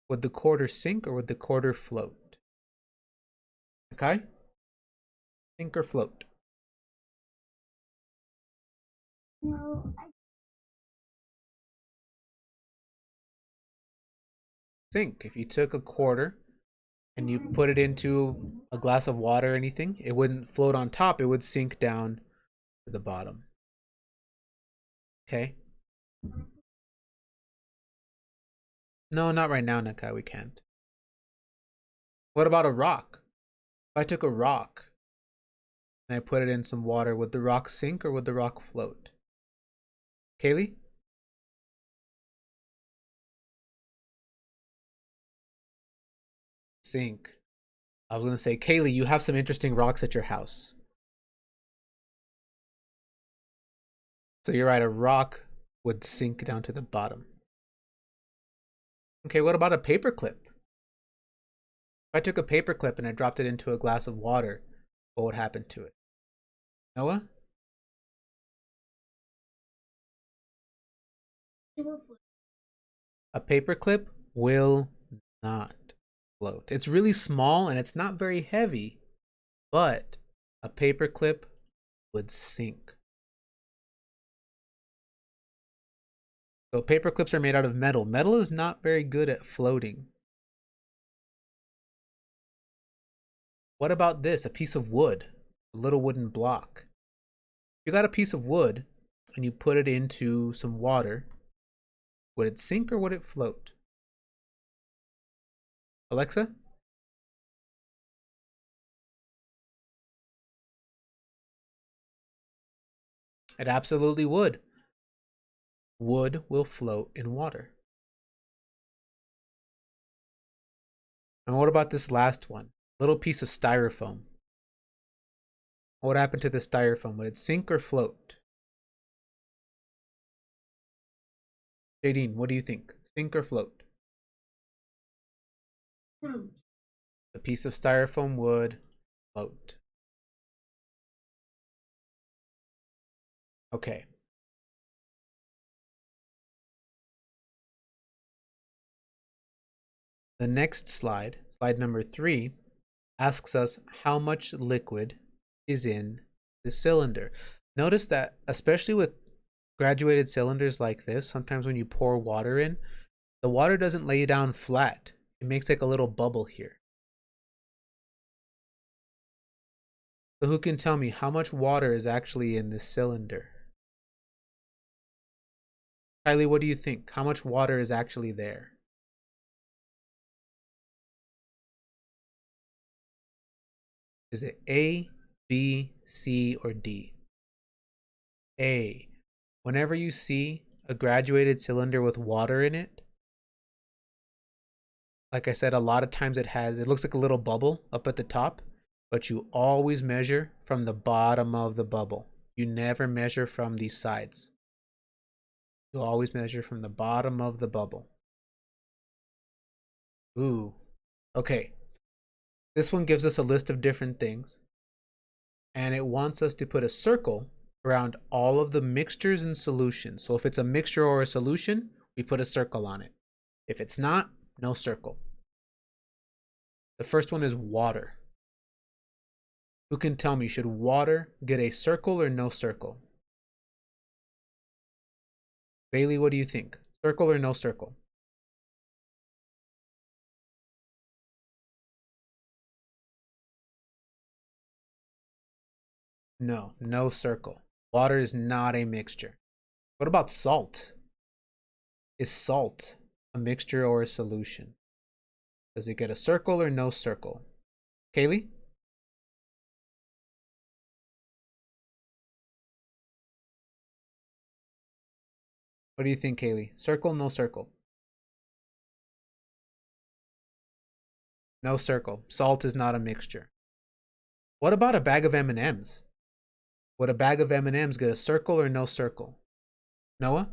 Would the quarter sink or would the quarter float? Okay? Sink or float? No, Sink. If you took a quarter and you put it into a glass of water or anything, it wouldn't float on top, it would sink down to the bottom. Okay? No, not right now, Nakai, we can't. What about a rock? If I took a rock and I put it in some water, would the rock sink or would the rock float? Kaylee? Sink. I was gonna say, Kaylee, you have some interesting rocks at your house. So you're right, a rock would sink down to the bottom. Okay, what about a paperclip? If I took a paperclip and I dropped it into a glass of water, what would happen to it? Noah? it will float. A paperclip will not float. It's really small and it's not very heavy, but a paperclip would sink. So paperclips are made out of metal. Metal is not very good at floating. What about this? A piece of wood, a little wooden block. You got a piece of wood and you put it into some water. Would it sink or would it float? Alexa? It absolutely would. Wood will float in water. And what about this last one? Little piece of styrofoam. What happened to the styrofoam? Would it sink or float? Jadine, what do you think? Sink or float? Float. The piece of styrofoam would float. Okay. The next slide, slide number 3, asks us how much liquid is in the cylinder. Notice that, especially with graduated cylinders like this, sometimes when you pour water in, the water doesn't lay down flat. It makes like a little bubble here. So who can tell me how much water is actually in this cylinder? Kylie, what do you think? How much water is actually there? Is it A, B, C, or D? A. Whenever you see a graduated cylinder with water in it, like I said, a lot of times it looks like a little bubble up at the top, but you always measure from the bottom of the bubble. You never measure from these sides. You always measure from the bottom of the bubble. Ooh. Okay. This one gives us a list of different things, and it wants us to put a circle around all of the mixtures and solutions. So if it's a mixture or a solution, we put a circle on it. If it's not, no circle. The first one is water. Who can tell me, should water get a circle or no circle? Bailey, what do you think? Circle or no circle? No, no circle. Water is not a mixture. What about salt? Is salt a mixture or a solution? Does it get a circle or no circle? Kaylee? What do you think, Kaylee? Circle, no circle? No circle. Salt is not a mixture. What about a bag of M&Ms? Would a bag of M&Ms get a circle or no circle? Noah?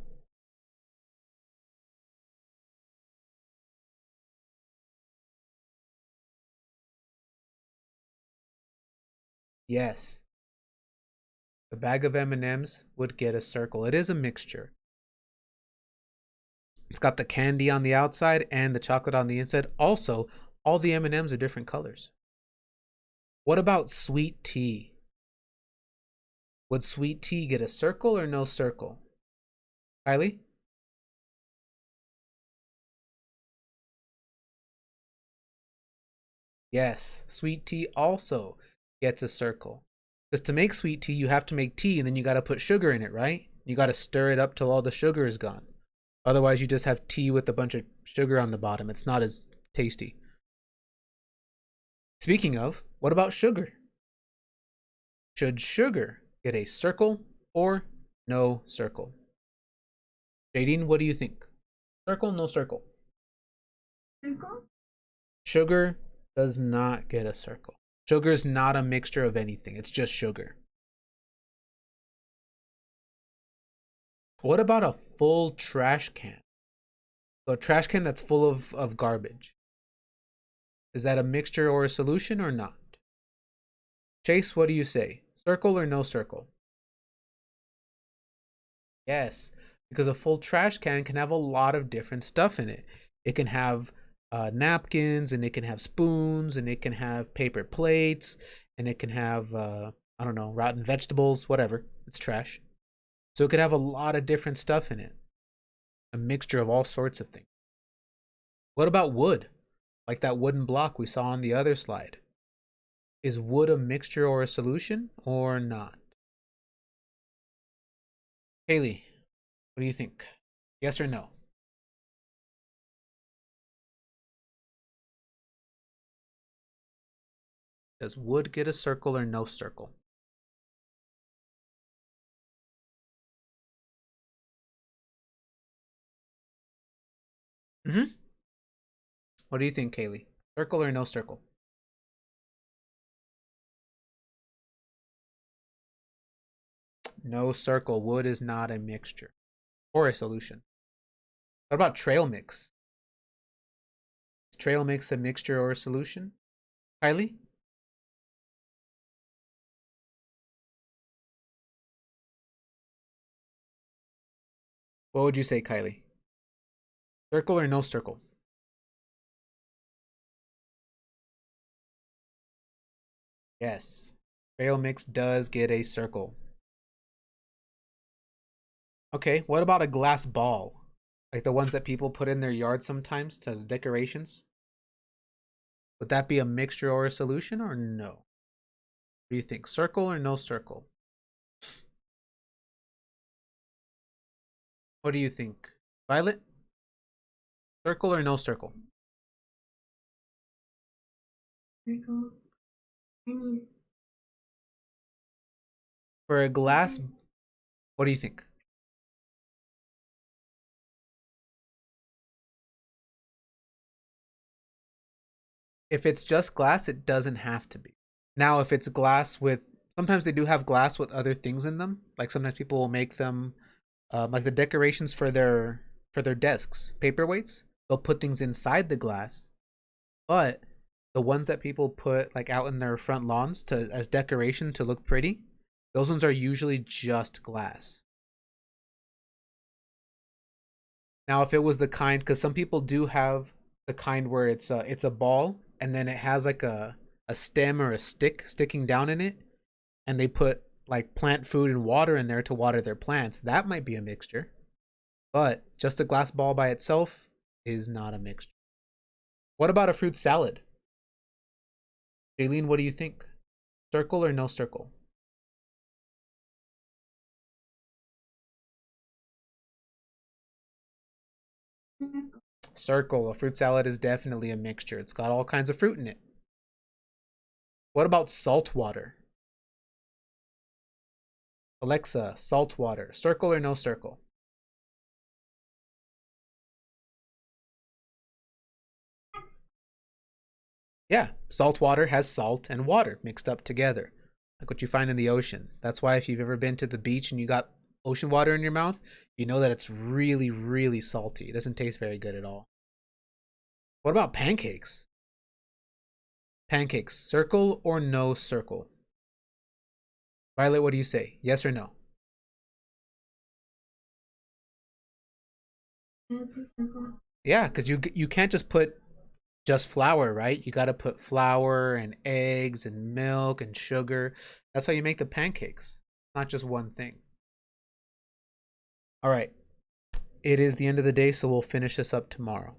Yes. The bag of M&Ms would get a circle. It is a mixture. It's got the candy on the outside and the chocolate on the inside. Also, all the M&Ms are different colors. What about sweet tea? Would sweet tea get a circle or no circle? Kylie? Yes, sweet tea also gets a circle. Because to make sweet tea, you have to make tea and then you got to put sugar in it, right? You got to stir it up till all the sugar is gone. Otherwise, you just have tea with a bunch of sugar on the bottom. It's not as tasty. Speaking of, what about sugar? Should sugar get a circle or no circle? Jadine, what do you think? Circle, no circle? Circle? Sugar does not get a circle. Sugar is not a mixture of anything. It's just sugar. What about a full trash can? So a trash can that's full of garbage. Is that a mixture or a solution or not? Chase, what do you say? Circle or no circle? Yes, because a full trash can have a lot of different stuff in it. It can have napkins, and it can have spoons, and it can have paper plates, and it can have, I don't know, rotten vegetables, whatever. It's trash. So it could have a lot of different stuff in it. A mixture of all sorts of things. What about wood? Like that wooden block we saw on the other slide. Is wood a mixture or a solution or not? Haley, what do you think? Yes or no? Does wood get a circle or no circle? Mm-hmm. What do you think, Kaylee? Circle or no circle? No circle. Wood is not a mixture or a solution. What about trail mix? Is trail mix a mixture or a solution? Kylie? What would you say, Kylie? Circle or no circle? Yes. Trail mix does get a circle. Okay, what about a glass ball? Like the ones that people put in their yard sometimes as decorations? Would that be a mixture or a solution or no? What do you think? Circle or no circle? What do you think? Violet? Circle or no circle? Circle. I mean, For a glass, yes. what do you think? If it's just glass, it doesn't have to be. Now, if it's glass with, sometimes they do have glass with other things in them. Like sometimes people will make them, like the decorations for their desks, paperweights. They'll put things inside the glass, but the ones that people put like out in their front lawns to as decoration to look pretty, those ones are usually just glass. Now, if it was the kind, because some people do have the kind where it's a ball and then it has like a stem or a stick sticking down in it, and they put like plant food and water in there to water their plants. That might be a mixture, but just a glass ball by itself is not a mixture. What about a fruit salad? Jaylene, what do you think? Circle or no circle? Circle. Circle. A fruit salad is definitely a mixture. It's got all kinds of fruit in it. What about salt water? Alexa, salt water. Circle or no circle? Yeah, salt water has salt and water mixed up together, like what you find in the ocean. That's why if you've ever been to the beach and you got ocean water in your mouth, you know that it's really, really salty. It doesn't taste very good at all. What about pancakes? Pancakes, circle or no circle? Violet, what do you say? Yes or no? Yeah, it's a circle. Yeah, because you can't just put just flour, right? You got to put flour and eggs and milk and sugar. That's how you make the pancakes, not just one thing. All right. It is the end of the day, so we'll finish this up tomorrow.